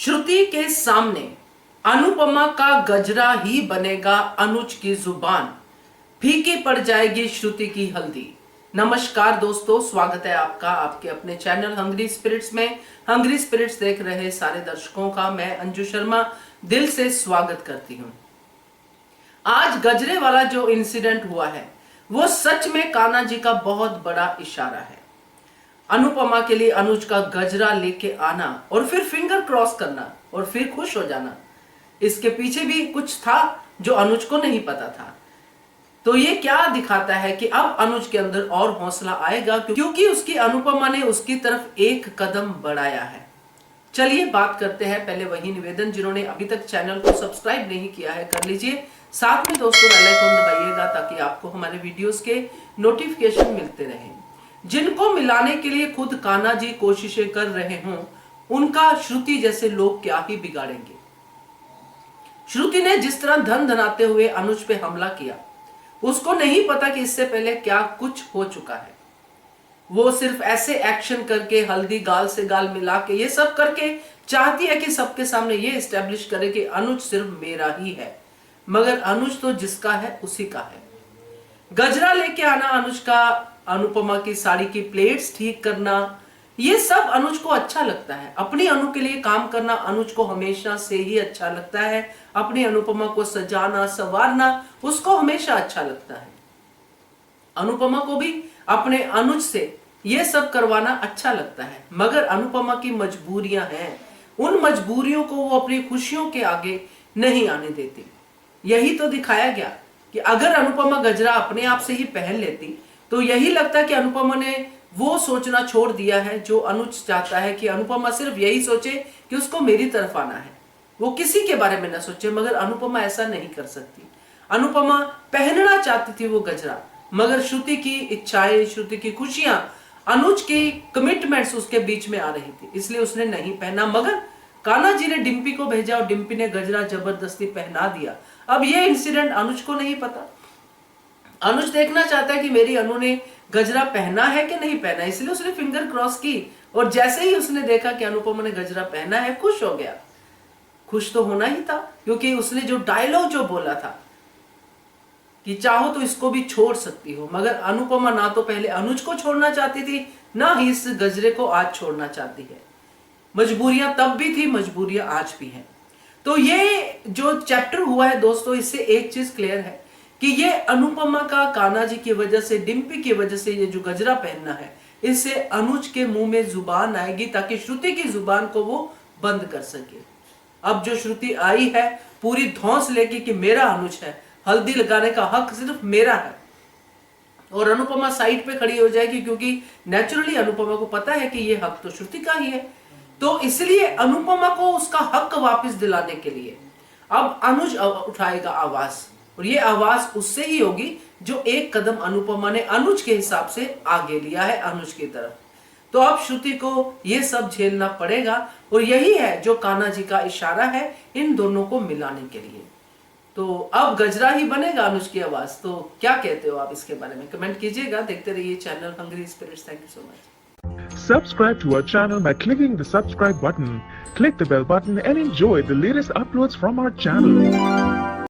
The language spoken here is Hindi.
श्रुति के सामने अनुपमा का गजरा ही बनेगा अनुज की जुबान, फीकी पड़ जाएगी श्रुति की हल्दी। नमस्कार दोस्तों, स्वागत है आपका आपके अपने चैनल हंग्री स्पिरिट्स में। हंग्री स्पिरिट्स देख रहे सारे दर्शकों का मैं अंजू शर्मा दिल से स्वागत करती हूं। आज गजरे वाला जो इंसिडेंट हुआ है वो सच में कान्हा जी का बहुत बड़ा इशारा है। अनुपमा के लिए अनुज का गजरा लेके आना और फिर फिंगर क्रॉस करना और फिर खुश हो जाना, इसके पीछे भी कुछ था जो अनुज को नहीं पता था। तो ये क्या दिखाता है कि अब अनुज के अंदर और हौसला आएगा, क्योंकि उसकी अनुपमा ने उसकी तरफ एक कदम बढ़ाया है। चलिए बात करते हैं। पहले वही निवेदन, जिन्होंने अभी तक चैनल को सब्सक्राइब नहीं किया है कर लीजिए, साथ में दोस्तों बेल आइकन दबाइएगा ताकि आपको हमारे वीडियोस के नोटिफिकेशन मिलते रहें। जिनको मिलाने के लिए खुद कान्हा जी कोशिशें कर रहे हों, उनका श्रुति जैसे लोग क्या ही बिगाड़ेंगे। श्रुति ने जिस तरह धन धनाते हुए अनुज पे हमला किया, उसको नहीं पता कि इससे पहले क्या कुछ हो चुका है। वो सिर्फ ऐसे एक्शन करके हल्दी गाल से गाल मिला के ये सब करके चाहती है कि सबके सामने ये एस्टेब्लिश करे कि अनुज सिर्फ मेरा ही है, मगर अनुज तो जिसका है उसी का है। गजरा लेके आना अनुज का, अनुपमा की साड़ी की प्लेट्स ठीक करना, ये सब अनुज को अच्छा लगता है। अपनी अनु के लिए काम करना अनुज को हमेशा से ही अच्छा लगता है। अपनी अनुपमा को सजाना संवारना उसको हमेशा अच्छा लगता है। अनुपमा को भी अपने अनुज से ये सब करवाना अच्छा लगता है, मगर अनुपमा की मजबूरियां हैं। उन मजबूरियों को वो अपनी खुशियों के आगे नहीं आने देती। यही तो दिखाया गया कि अगर अनुपमा गजरा अपने आप से ही पहन लेती तो यही लगता कि अनुपमा ने वो सोचना छोड़ दिया है जो अनुज चाहता है कि अनुपमा सिर्फ यही सोचे कि उसको मेरी तरफ आना है, वो किसी के बारे में ना सोचे। मगर अनुपमा ऐसा नहीं कर सकती। अनुपमा पहनना चाहती थी वो गजरा, मगर श्रुति की इच्छाएं, श्रुति की खुशियां, अनुज की कमिटमेंट्स उसके बीच में आ रही थी, इसलिए उसने नहीं पहना। मगर कान्हा जी ने डिम्पी को भेजा और डिम्पी ने गजरा जबरदस्ती पहना दिया। अब ये इंसिडेंट अनुज को नहीं पता। अनुज देखना चाहता है कि मेरी अनु ने गजरा पहना है कि नहीं पहना, इसलिए उसने फिंगर क्रॉस की और जैसे ही उसने देखा कि अनुपमा ने गजरा पहना है, खुश हो गया। खुश तो होना ही था, क्योंकि उसने जो डायलॉग जो बोला था कि चाहो तो इसको भी छोड़ सकती हो, मगर अनुपमा ना तो पहले अनुज को छोड़ना चाहती थी, ना ही इस गजरे को आज छोड़ना चाहती है। मजबूरियां तब भी थी, मजबूरियां आज भी हैं। तो ये जो चैप्टर हुआ है दोस्तों, इससे एक चीज क्लियर है कि ये अनुपमा का कान्हा जी की वजह से, डिम्पी की वजह से ये जो गजरा पहनना है, इससे अनुज के मुंह में जुबान आएगी ताकि श्रुति की जुबान को वो बंद कर सके। अब जो श्रुति आई है पूरी धौंस लेगी कि मेरा अनुज है, हल्दी लगाने का हक सिर्फ मेरा है, और अनुपमा साइड पे खड़ी हो जाएगी, क्योंकि नेचुरली अनुपमा को पता है कि ये हक तो श्रुति का ही है। तो इसलिए अनुपमा को उसका हक वापस दिलाने के लिए अब अनुज उठाएगा आवाज, और ये आवाज उससे ही होगी जो एक कदम अनुपमा ने अनुज के हिसाब से आगे लिया है अनुज की तरफ। तो अब श्रुति को ये सब झेलना पड़ेगा, और यही है जो कान्हा जी का इशारा है इन दोनों को मिलाने के लिए। तो अब गजरा ही बनेगा अनुज की आवाज। तो क्या कहते हो आप इसके बारे में, कमेंट कीजिएगा। देखते रहिए channel Hungry Spirits. Thank you so much. Subscribe to our channel by clicking the subscribe button. Click the bell button and enjoy the latest uploads from our channel.